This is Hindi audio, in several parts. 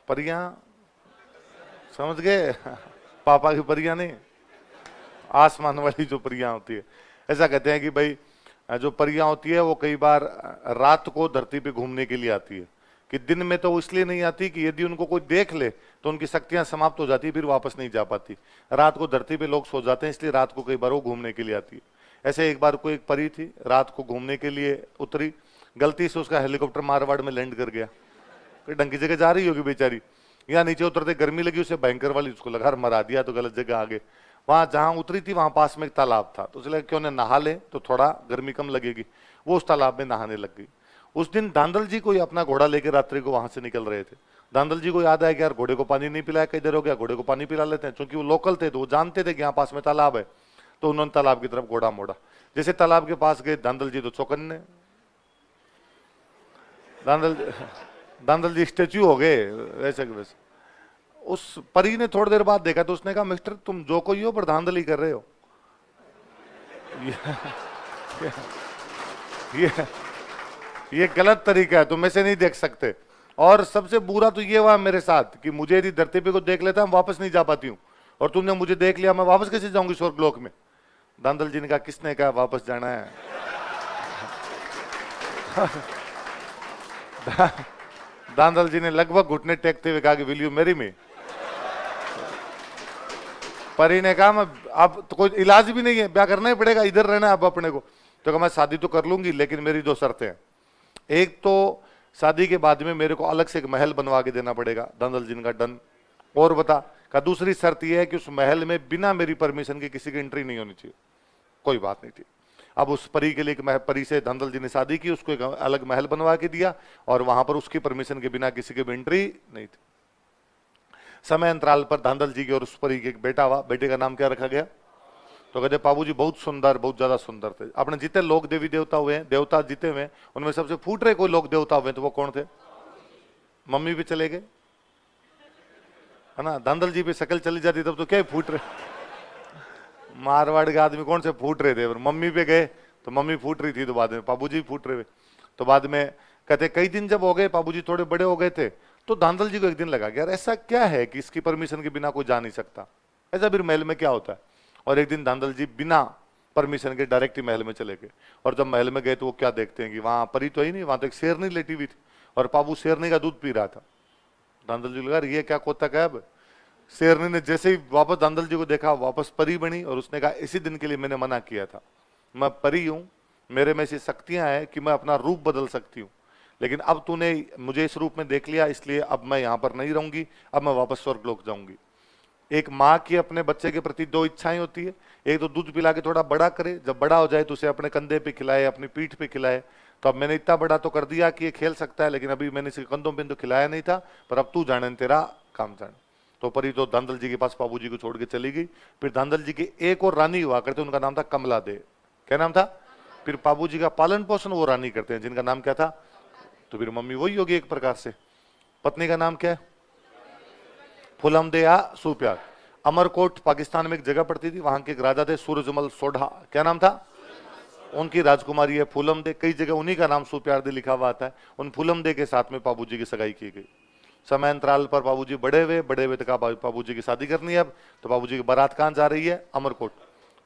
परियां, समझ गए? पापा की परियां नहीं, आसमान वाली जो परियां होती है। ऐसा कहते हैं कि भाई जो परियां होती है वो कई बार रात को धरती पे घूमने के लिए आती है, कि दिन में तो वो इसलिए नहीं आती कि यदि उनको कोई देख ले तो उनकी शक्तियां समाप्त हो जाती, फिर वापस नहीं जा पाती। रात को धरती पे लोग सो जाते हैं, इसलिए रात को कई बार वो घूमने के लिए आती है। ऐसे एक बार कोई एक परी थी, रात को घूमने के लिए उतरी, गलती से उसका हेलीकॉप्टर मारवाड़ में लैंड कर गया। कोई ढंग की जगह जा रही होगी बेचारी, यहाँ नीचे उतरते गर्मी लगी उसे भयंकर वाली, उसको लगा मरा दिया तो गलत जगह आ गए। वहां जहां उतरी थी वहां पास में एक तालाब था, तो उसे लगा क्यों ना नहा ले तो थोड़ा गर्मी कम लगेगी। वो उस तालाब में नहाने लग गई। उस दिन धांधल जी कोई अपना घोड़ा लेकर रात्रि को वहां से निकल रहे थे। धांधल जी को याद आया कि यार घोड़े को पानी नहीं पिलाया, कई देर हो गया, घोड़े को पानी पिला लेते हैं। क्योंकि वो लोकल थे तो वो जानते थे कि यहाँ पास में तालाब है, तो उन्होंने तालाब की तरफ घोड़ा मोड़ा। जैसे तालाब के पास गए धांधल जी तो चौकन्ने, धांधल जी स्टेच्यू हो गए वैसे के वैसे। उस परी ने थोड़ी देर बाद देखा तो उसने कहा मिस्टर तुम जो कोई हो पर धांधली कर रहे हो। ये ये गलत तरीका है, तुम ऐसे नहीं देख सकते। और सबसे बुरा तो ये हुआ मेरे साथ कि मुझे यदि धरती पे को देख लेता मैं वापस नहीं जा पाती हूँ, और तुमने मुझे देख लिया, मैं वापस कैसे जाऊंगी स्वर्गलोक में? धांधल जी ने कहा किसने कहा वापस जाना है? धांधल जी ने लगभग घुटने टेकते हुए कहा कि विल यू मैरी मी? परी ने कहा मैं अब तो कोई इलाज भी नहीं है, ब्याह करना ही पड़ेगा, इधर रहना है अब अपने को। तो कहा मैं शादी तो कर लूंगी लेकिन मेरी दो शर्तें हैं। एक तो शादी के बाद में मेरे को अलग से एक महल बनवा के देना पड़ेगा। धांधल जी ने कहा डन। और बता? कहा दूसरी शर्त यह है कि उस महल में बिना मेरी परमिशन के किसी की एंट्री नहीं होनी चाहिए। कोई बात नहीं थी। अब उस परी के लिए एक परी से धांधल जी ने शादी की, उसको एक अलग महल बनवा के दिया, और वहां पर उसकी परमिशन के बिना किसी की भी एंट्री नहीं थी। समय अंतराल पर धांधल जी के और उस परी के एक बेटा हुआ। बेटे का नाम क्या रखा गया? तो कहते बाबूजी बहुत सुंदर, बहुत ज्यादा सुंदर थे। अपने जितने लोग देवी देवता हुए हैं, देवता जीते हुए, उनमें सबसे फूट रहे कोई लोग देवता हुए तो वो कौन थे? मम्मी भी चले गए, है ना? धांधल जी पे शक्ल चली जाती तब तो क्या फूट रहे, मारवाड़ के आदमी कौन से फूट रहे थे? मम्मी पे गए तो मम्मी फूट रही थी, तो बाद में बाबूजी फूट रहे। तो बाद में कहते कई दिन जब हो गए, बाबूजी थोड़े बड़े हो गए थे, तो धांधल जी को एक दिन लगा यार ऐसा क्या है कि इसकी परमिशन के बिना कोई जा नहीं सकता, ऐसा फिर महल में क्या होता है? और एक दिन धांधल जी बिना परमिशन के डायरेक्ट ही महल में चले गए। और जब महल में गए तो वो क्या देखते हैं कि वहां परी तो ही नहीं, वहां तो एक शेरनी लेटी हुई थी, और बाबू शेरनी का दूध पी रहा था। धांधल जी लगा ये क्या कोतक है अब? शेरनी ने जैसे ही वापस धांधल जी को देखा, वापस परी बनी, और उसने कहा इसी दिन के लिए मैंने मना किया था, मैं परी हूं, मेरे में ऐसी शक्तियां हैं कि मैं अपना रूप बदल सकती हूँ, लेकिन अब तूने मुझे इस रूप में देख लिया, इसलिए अब मैं यहां पर नहीं रहूंगी, अब मैं वापस स्वर्गलोक जाऊंगी। एक माँ की अपने बच्चे के प्रति दो इच्छाएं होती है, एक तो दूध पिला के थोड़ा बड़ा करे, जब बड़ा हो जाए तो उसे अपने कंधे पे खिलाए, अपनी पीठ पे खिलाए। तो अब मैंने इतना बड़ा तो कर दिया कि ये खेल सकता है, लेकिन अभी मैंने इसे कंधों पे तो खिलाया नहीं था, पर अब तू जाने तेरा काम जाने। तो परी तो धांधल जी के पास बाबू जी को छोड़ के चली गई। फिर धांधल जी की एक और रानी हुआ करते, उनका नाम था कमला दे। क्या नाम था? फिर बाबू जी का पालन पोषण वो रानी करते हैं, जिनका नाम क्या था? तो फिर मम्मी वही होगी एक प्रकार से। पत्नी का नाम क्या है? फुलम दे या सुप्यार। अमरकोट पाकिस्तान में एक जगह पड़ती थी, वहां के एक राजा थे सूरजमल सोढ़ा। क्या नाम था? उनकी राजकुमारी है फूलम दे, कई जगह उन्हीं का नाम सुप्यार दे लिखा हुआ आता है। उन फूलम दे के साथ में बाबूजी की सगाई की गई। समय अंतराल पर बाबूजी बड़े हुए तो कहा बाबूजी की शादी करनी है अब। तो बाबूजी की बारात कहाँ जा रही है? अमरकोट।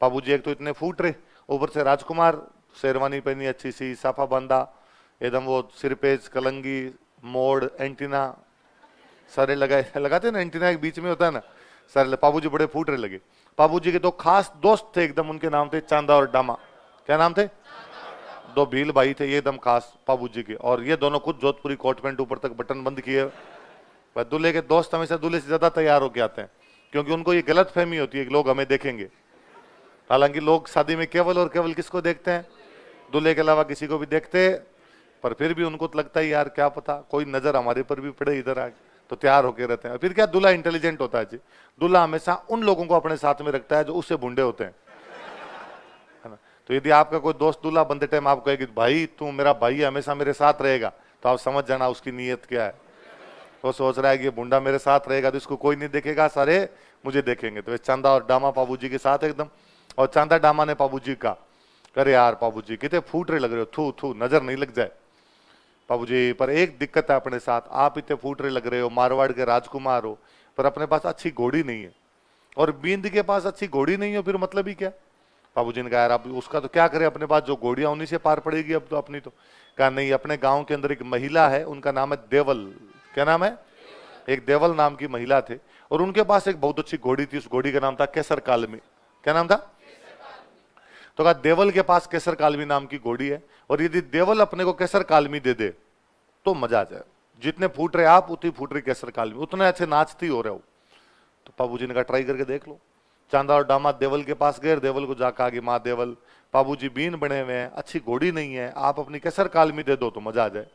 बाबूजी एक तो इतने फूट रहे, ऊपर से राजकुमार, शेरवानी पहनी अच्छी सी, साफा बांधा एकदम, वो सिरपेज, कलंगी, मोड़, एंटीना सारे लगाते ना, एंटीना के बीच में होता है ना, सारे। बाबूजी बड़े फूट रहे लगे। बाबूजी के दो खास दोस्त थे एकदम, उनके नाम थे चांदा और डामा। क्या नाम थे? दो भील भाई थे ये एकदम खास बाबूजी के, और ये दोनों खुद जोधपुरी कोट पैंट ऊपर तक बटन बंद किए। दूल्हे के दोस्त हमेशा दूल्हे से ज्यादा तैयार होके आते हैं, क्योंकि उनको ये गलत फहमी होती है कि लोग हमें देखेंगे। हालांकि लोग शादी में केवल और केवल किसको देखते हैं? दूल्हे के अलावा किसी को भी देखते, पर फिर भी उनको तो लगता है यार क्या पता कोई नजर हमारे पर भी पड़े इधर आगे, तो तैयार होके रहते हैं। फिर क्या, दूल्हा इंटेलिजेंट होता है जी। दूल्हा हमेशा उन लोगों को अपने साथ में रखता है जो उससे भूंडे होते हैं, है ना? तो यदि आपका कोई दोस्त दूल्हा बनते टाइम आपको कहेगी भाई तू मेरा भाई है, हमेशा मेरे साथ रहेगा, तो आप समझ जाना उसकी नीयत क्या है। वो सोच रहा है कि ये बुंडा मेरे साथ रहेगा तो इसको कोई नहीं देखेगा, सारे मुझे देखेंगे। तो चांदा और डामा बाबूजी के साथ एकदम, और चांदा डामा ने बाबूजी का, अरे यार बाबूजी कितने फूट रहे लग रहे हो, थू थू नजर नहीं लग जाए। बाबूजी पर एक दिक्कत है अपने साथ, आप इतने फूटरे लग रहे हो, मारवाड़ के राजकुमार हो, पर अपने पास अच्छी घोड़ी नहीं है, और बींद के पास अच्छी घोड़ी नहीं हो, फिर मतलब ही क्या? बाबूजी ने कहा यार अब उसका तो क्या करें, अपने पास जो घोड़ियां उन्हीं से पार पड़ेगी अब तो अपनी तो। कहा नहीं, अपने गांव के अंदर एक महिला है, उनका नाम है देवल। क्या नाम है? एक देवल नाम की महिला थे, और उनके पास एक बहुत अच्छी घोड़ी थी, उस घोड़ी का नाम था केसर कालमी। क्या नाम था? तो कहा देवल के पास केसर कालमी नाम की घोड़ी है, और यदि देवल अपने को केसर कालमी दे दे तो मजा आ जाए, जितने फूट रहे आप उतनी फूट रही केसर कालमी, उतने अच्छे नाचती हो रहे हो। तो बाबूजी ने कहा ट्राई करके देख लो। चांदा और दामाद देवल के पास गए, देवल को जाकर आगे, माँ देवल बाबूजी बीन बने हुए हैं, अच्छी घोड़ी नहीं है, आप अपनी केसर कालमी दे दो तो मजा आ जाए।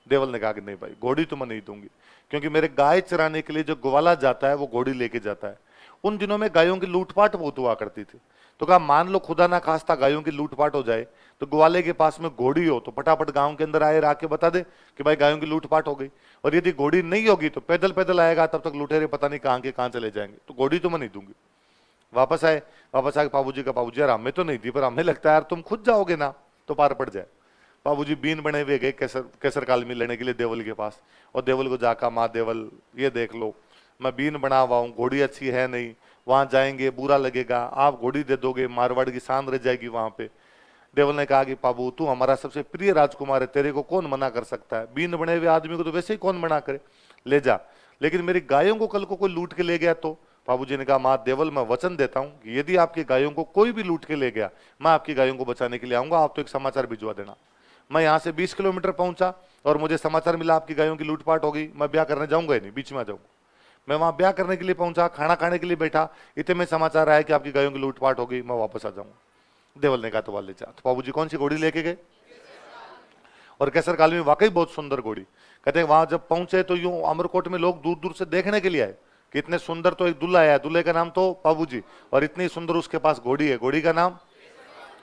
देवल ने कहा कि नहीं भाई, घोड़ी तो मैं नहीं दूंगी, क्योंकि मेरे गाय चराने के लिए जो ग्वाला जाता है वो घोड़ी लेके जाता है। उन दिनों में गायों की लूटपाट बहुत हुआ करती थी, तो कहा मान लो खुदा ना खास्ता गायों की लूटपाट हो जाए, तो ग्वाले के पास में घोड़ी हो तो फटाफट गांव के अंदर आए, आके बता दे कि भाई गायों की लूटपाट हो गई। और यदि घोड़ी नहीं होगी तो पैदल पैदल आएगा, तब तक लुटेरे पता नहीं कहां के कहां चले जाएंगे, तो घोड़ी तो मैं नहीं दूंगी। वापस आए, वापस आके बाबूजी का, बाबूजी यार हमें तो नहीं दी, पर हमें लगता है यार तुम खुद जाओगे ना तो पार पड़ जाए। बाबूजी बीन बने हुए गए केसर कालमी लेने के लिए देवल के पास, और देवल को जाकर माँ देवल ये देख लो मैं बीन बना हुआ हूँ, घोड़ी अच्छी है नहीं, वहां जाएंगे बुरा लगेगा, आप घोड़ी दे दोगे मारवाड़ की शान रह जाएगी वहां पे। देवल ने कहा कि बाबू तू हमारा सबसे प्रिय राजकुमार है, तेरे को कौन मना कर सकता है, बीन बने हुए आदमी को तो वैसे ही कौन मना करे, ले जा, लेकिन मेरी गायों को कल को कोई लूट के ले गया तो? बाबूजी ने कहा माँ देवल मैं वचन देता हूं कि यदि आपकी गायों को कोई भी लूट के ले गया, मैं आपकी गायों को बचाने के लिए आऊंगा, आप तो एक समाचार भिजवा देना। मैं यहां से 20 किलोमीटर पहुंचा और मुझे समाचार मिला आपकी गायों की लूटपाट हो गई, मैं ब्याह करने जाऊंगा ही नहीं, बीच में आ जाऊंगा। मैं वहां ब्याह करने के लिए पहुंचा, खाना खाने के लिए बैठा, इतने में समाचार आया कि आपकी गायों की लूटपाट हो गई, मैं वापस आ जाऊंगा। देवल ने कहा तो वाले जा। तो बाबूजी कौन सी घोड़ी लेके गए? और केसर कालमी वाकई बहुत सुंदर घोड़ी। कहते हैं वहां जब पहुंचे तो यूं अमरकोट में लोग दूर दूर से देखने के लिए आए कि इतने सुंदर तो एक दूल्हा आया, दूल्हे का नाम तो बाबूजी, और इतनी सुंदर उसके पास घोड़ी है, घोड़ी का नाम,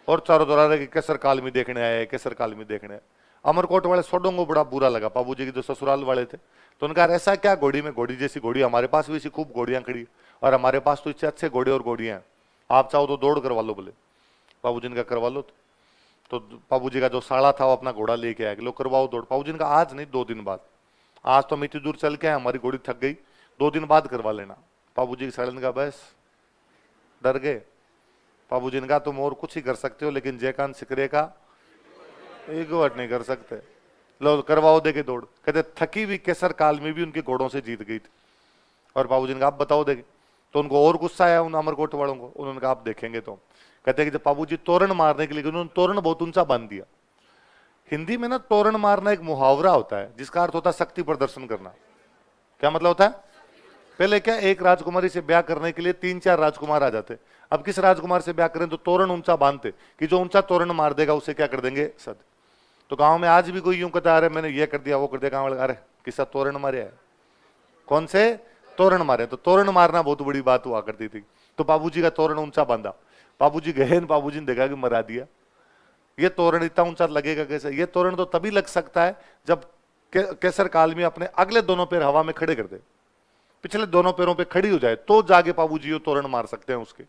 और चारों दोरा रहे केसर कालमी देखने आए, केसर कालमी देखने आए। अमरकोट वाले सोडों को बड़ा बुरा लगा, बाबूजी के जो ससुराल वाले थे, तो उनका ऐसा क्या घोड़ी में, घोड़ी जैसी घोड़ी हमारे पास भी ऐसी खूब घोड़ियां खड़ी, और हमारे पास तो इससे अच्छे घोड़े और घोड़ियां हैं, आप चाहो तो दौड़ करवा लो। बोले बाबूजी ने कहा करवा लो। तो बाबूजी का जो साड़ा था वो अपना घोड़ा लेके आया, लो करवाओ दौड़। बाबूजी ने कहा आज नहीं, 2 दिन बाद, आज तो हम इतनी दूर चल के आए, हमारी घोड़ी थक गई, 2 दिन बाद करवा लेना। बाबूजी की साड़ी ने कहा बस, डर गए। बाबूजी ने कहा तुम और कुछ ही कर सकते हो, लेकिन जयकांत सिकरे का एक वर्ड नहीं कर सकते, लो करवाओ दे के दौड़। कहते थकी हुई केसर कालमी भी उनके घोड़ों से जीत गई थी। और बाबूजी ने कहा आप बताओ देखे, तो उनको और गुस्सा आया उन अमरकोट वालों को, उन्होंने कहा आप देखेंगे। तो कहते हैं कि जब बाबूजी तोरण मारने के लिए उन्होंने तोरण बहुत ऊंचा बांध दिया। हिंदी में ना तोरण मारना एक मुहावरा होता है जिसका अर्थ होता है शक्ति प्रदर्शन करना। क्या मतलब होता है? पहले क्या, एक राजकुमारी से ब्याह करने के लिए 3-4 राजकुमार आ जाते, अब किस राजकुमार से ब्याह करें तो तोरण ऊंचा बांधते कि जो ऊंचा तोरण मार देगा उसे क्या कर देंगे, सद। तो गांव में आज भी कोई यूं कहता है अरे मैंने ये कर दिया वो कर दिया, गांव वाले अरे किसका तोरण मारे है, कौन से तोरण मारे। तो तोरण मारना बहुत बड़ी बात हुआ करती थी। तो बाबूजी का तोरण ऊंचा बांधा, बाबूजी गए, बाबूजी ने देखा कि मरा दिया, ये तोरण इतना ऊंचा लगेगा कैसे? ये तोरण तो तभी लग सकता है जब केसर कालमी अपने अगले दोनों पैर हवा में खड़े कर दे, पिछले दोनों पैरों पे खड़ी हो जाए, तो जाके बाबूजी तोरण मार सकते हैं उसके।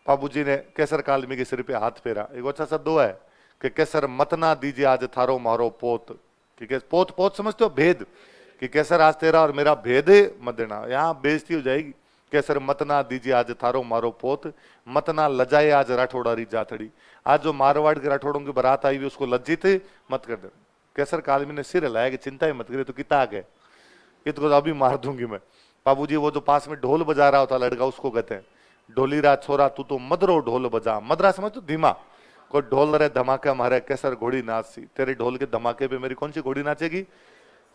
बाबूजी ने केसर कालमी के सिर पे हाथ फेरा। एक अच्छा सा दुआ है कि केसर मत ना दीजिए आज थारो मारो पोत, कि पोत पोत समझते हो भेद, कि केसर आज तेरा और मेरा भेद मत देना, यहाँ बेइज्जती हो जाएगी। केसर मत ना दीजिए आज थारो मारो पोत, मत ना लजाए आज राठौड़ारी जाथड़ी। आज जो मारवाड़ के राठौड़ों की बारात आई हुई उसको लज्जित मत कर दे। केसर कालमी ने सिर हिलाया कि चिंता ही मत करे, तो कितना आ गए, ये तो अभी मार दूंगी मैं। बाबूजी वो जो पास में ढोल बजा रहा होता लड़का, उसको कहते हैं ढोलीरा छोरा तू तो मदरो ढोल बजा। मदरा समझ तो धीमा, कोई ढोल रहे धमाका मारे, केसर घोड़ी नाच सी, तेरे ढोल के धमाके पे मेरी कौन सी घोड़ी नाचेगी।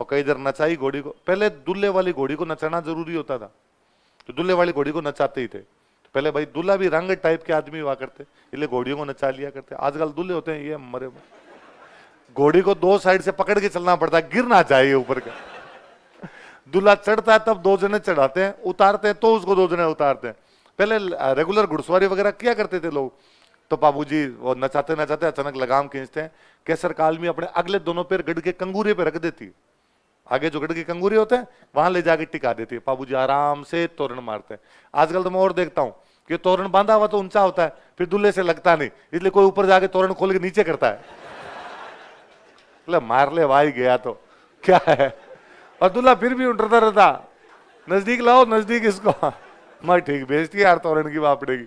और कई इधर नचाई घोड़ी को, पहले दूल्हे वाली घोड़ी को नचाना जरूरी होता था, तो दूल्हे वाली घोड़ी को नचाते ही थे। तो पहले भाई दूल्हा भी रंग टाइप के आदमी हुआ करते, इसलिए घोड़ियों को नचा लिया करते। आजकल दूल्हे होते हैं ये मरे, घोड़ी को 2 साइड से पकड़ के चलना पड़ता है, गिर ना चाहिए ऊपर का। दूल्हा चढ़ता है तब 2 जने चढ़ाते हैं, उतारते हैं तो उसको 2 जने उतारते हैं। पहले रेगुलर घुड़सवारी वगैरह किया करते थे लोग। तो बाबूजी वो नचाते नचाते अचानक लगाम खींचते हैं, केसर कालमी अपने अगले दोनों पैर गढ़ के कंगूरे पे रख देती है, आगे जो गढ़ के कंगूरे होते हैं वहां ले जाके टिका देती है। बाबूजी आराम से तोरण मारते हैं। आजकल तो मैं और देखता हूं कि तोरण बांधा हुआ तो ऊंचा होता है, फिर दूल्हे से लगता नहीं, इसलिए कोई ऊपर जाके तोरण खोल के नीचे करता है। बोले मार ले भाई गया तो क्या है। और दूल्हा फिर भी उठता रहता, नजदीक लाओ नजदीक इसको। मैं ठीक भेजती यार तोरण की बापड़े की।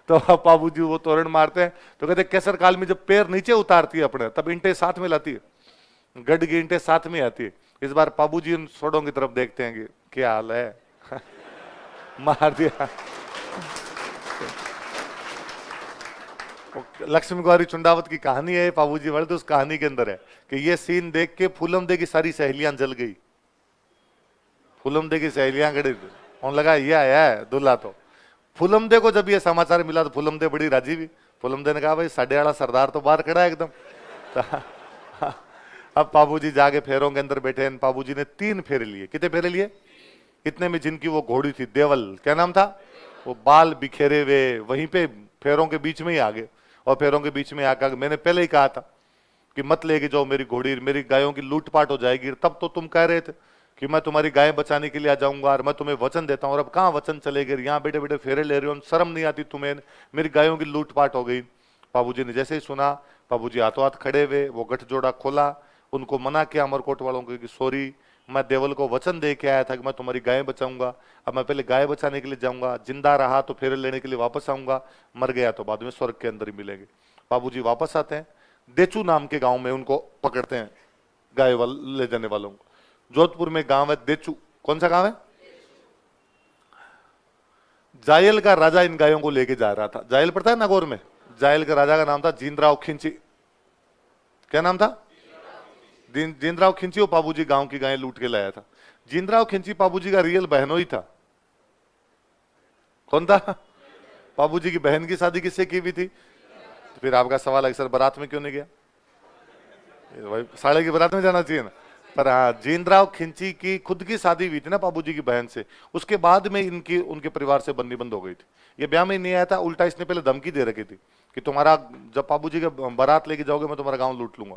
तो बाबू जी वो तोरण मारते हैं तो कहते केसर काल में जब पैर नीचे उतारती है अपने, तब ईंटें साथ में लाती है, गढ़ की ईंटें साथ में आती है। इस बार बाबू जी उन सोड़ों की तरफ देखते हैं कि क्या हाल है। मार दिया। लक्ष्मी गौरी चुंडावत की कहानी है, बाबू जी वर्द उस कहानी के अंदर है कि ये सीन देख के फूलम दे की सारी सहेलियां जल गई। फूलम दे की सहेलियां खड़ी होने लगा ये आया है दूल्हा। तो फूलम दे को जब ये समाचार मिला तो फूलम दे बड़ी राजी भी। फूलम दे ने कहा भाई साढ़े वाला सरदार तो बाहर खड़ा है एकदम। अब बाबूजी जाके फेरों के अंदर बैठे। बाबूजी ने 3 फेरे लिए। कितने फेरे लिए? इतने में जिनकी वो घोड़ी थी देवल, क्या नाम था, वो बाल बिखेरे हुए वहीं पे फेरों के बीच में ही आ गए। और फेरों के बीच में आकर मैंने पहले ही कहा था कि मत लेके जाओ मेरी घोड़ी, मेरी गायों की लूटपाट हो जाएगी। तब तो तुम कह रहे थे कि मैं तुम्हारी गाय बचाने के लिए आ जाऊंगा और मैं तुम्हें वचन देता हूं। और अब कहाँ वचन चले गए, यहाँ बेटे बेटे फेरे ले रहे हो, शर्म नहीं आती तुम्हें, मेरी गायों की लूटपाट हो गई। बाबूजी ने जैसे ही सुना, बाबूजी हाथों हाथ खड़े हुए, वो गठजोड़ा खोला, उनको मना किया अमरकोट वालों को कि सॉरी, मैं देवल को वचन दे के आया था कि मैं तुम्हारी गाय बचाऊंगा। अब मैं पहले गाय बचाने के लिए जाऊंगा, जिंदा रहा तो फेरे लेने के लिए वापस आऊंगा, मर गया तो बाद में स्वर्ग के अंदर ही मिलेंगे। बाबूजी वापस आते हैं, देचू नाम के गांव में उनको पकड़ते हैं, गाय ले जाने वालों को। जोधपुर में गांव है देचू। कौन सा गांव है? जायल का राजा इन गायों को लेके जा रहा था। जायल पड़ता है नागौर में। जायल के राजा का नाम था जींद्राव खिंची। क्या नाम था? जींद्राव खिंची। वो बाबूजी गांव की गायें लूट के लाया था। जींद्राव खिंची बाबूजी का रियल बहनों ही था। कौन था? बाबूजी की बहन की शादी किससे की हुई थी? तो फिर आपका सवाल है सर बारात में क्यों नहीं गया? भाई साले की बारात में जाना चाहिए ना। पर हाँ, जींद्राव खिंची की खुद की शादी हुई थी ना बाबूजी की बहन से, उसके बाद में इनकी उनके परिवार से बननी बंद हो गई थी। ये ब्याह में नहीं आया था, उल्टा इसने पहले धमकी दे रखी थी कि तुम्हारा जब बाबूजी का बारात लेके जाओगे मैं तुम्हारा गांव लूट लूंगा।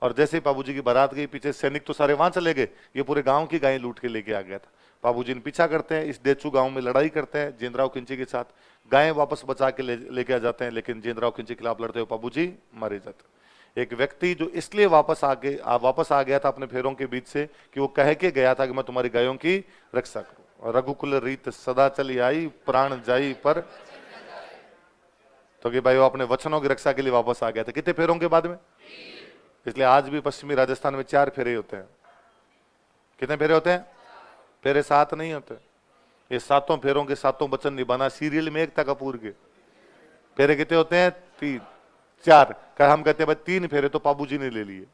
और जैसे ही बाबूजी की बारात गई, पीछे सैनिक तो सारे वहां चले गए, ये पूरे गांव की गायें लूट के लेके आ गया था। बाबूजी ने पीछा करते हैं, इस देचू गांव में लड़ाई करते हैं जींद्राव खिंची के साथ, गायें वापस बचा के लेके आ जाते हैं। लेकिन जींद्राव खिंची के खिलाफ लड़ते हुए बाबूजी मारे जाते। एक व्यक्ति जो इसलिए वापस आ गया था अपने फेरों के बीच से कि वो कह के गया था कि मैं तुम्हारी गायों की रक्षा करूं। और रघुकुल रीत सदा चली आई, प्राण जाई पर, तो कि भाई वो अपने वचनों की रक्षा के लिए वापस आ गया था। कितने फेरों के बाद में? इसलिए आज भी पश्चिमी राजस्थान में 4 फेरे होते हैं। कितने फेरे होते हैं? फेरे 7 नहीं होते। ये 7 फेरों के 7 वचन निभाना। सीरियल में एकता कपूर के फेरे कितने होते हैं? 3 4। हम कहते हैं भाई 3 फेरे तो बाबूजी ने ले लिए।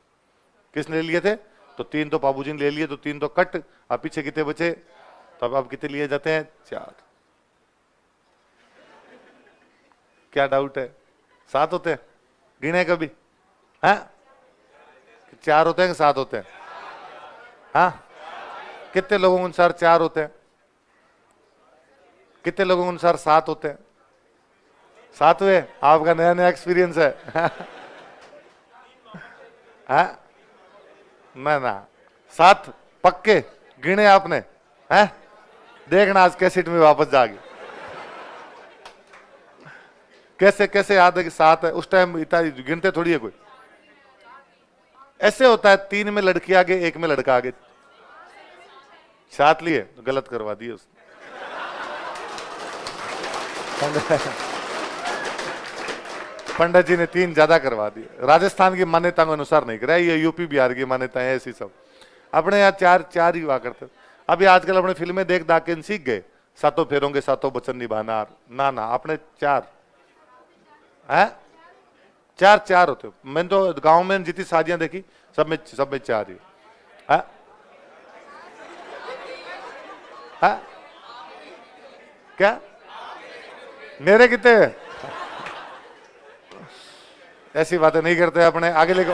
किसने ले लिए थे? तो 3 तो बाबूजी ने ले लिए, तो 3 तो कट। अब पीछे कितने बचे? तो अब कितने लिए जाते हैं? 4। क्या डाउट है? 7 होते हैं? गिने कभी? हाँ, 4 होते हैं कि 7 होते हैं? हाँ, कितने लोगों के अनुसार 4 होते हैं? कितने लोगों के अनुसार 7 होते हैं? 7वें आपका नया नया एक्सपीरियंस है। हाँ? ना 7 पक्के गिने आपने हैं? देखना आज कैसेट में वापस जाके कैसे कैसे याद है कि 7 है। उस टाइम इतना गिनते थोड़ी है कोई। ऐसे होता है 3 में लड़की आगे, 1 में लड़का आगे। 7 लिए तो गलत करवा दिए उसने। पंडित जी ने 3 ज्यादा करवा दिए। राजस्थान की मान्यता के अनुसार नहीं करा, ये यूपी बिहार की मान्यताएं ऐसी सब। अपने यहाँ 4 ही हुआ करते। अभी आजकल अपने फिल्में देख दाके सीख गए 7 फेरों के 7 वचन निभाना। ना अपने 4 है, 4 होते। मैंने तो गांव में जितनी शादियां देखी सब में 4 ही है। क्या मेरे कितने? ऐसी बातें नहीं करते अपने। आगे लेको।